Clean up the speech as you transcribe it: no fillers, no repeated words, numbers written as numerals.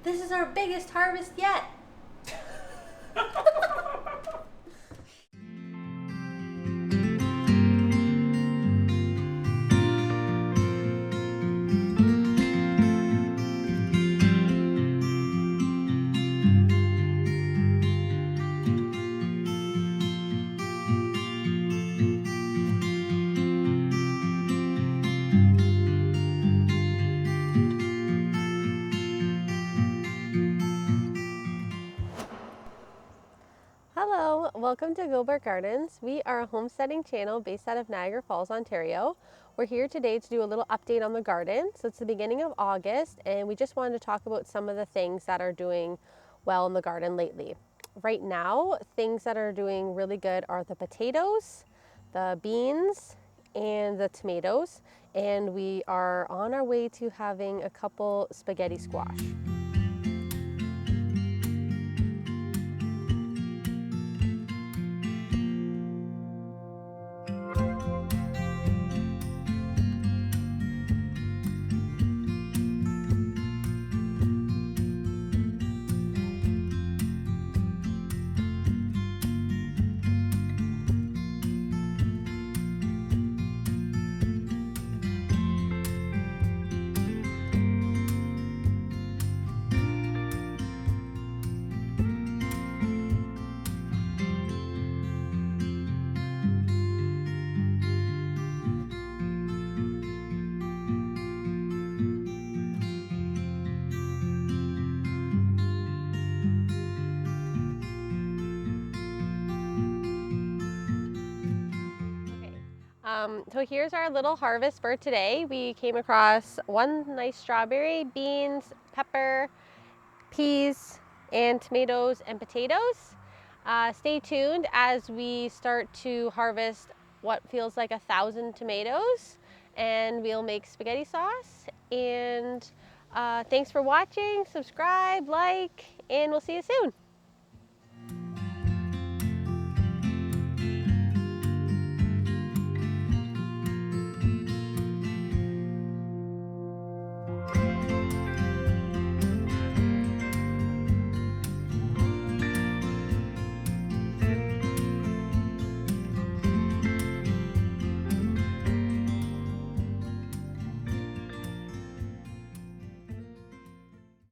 This is our biggest harvest yet. Hello, welcome to Gilbert Gardens. We are a homesteading channel based out of Niagara Falls, Ontario. We're here today to do a little update on the garden. So it's the beginning of August and we just wanted to talk about some of the things that are doing well in the garden lately. Right now, things that are doing really good are the potatoes, the beans, and the tomatoes. And we are on our way to having a couple spaghetti squash. So here's our little harvest for today. We came across one nice strawberry, beans, pepper, peas, and tomatoes and potatoes. Stay tuned as we start to harvest what feels like 1,000 tomatoes, and we'll make spaghetti sauce. And thanks for watching, subscribe, like, and we'll see you soon.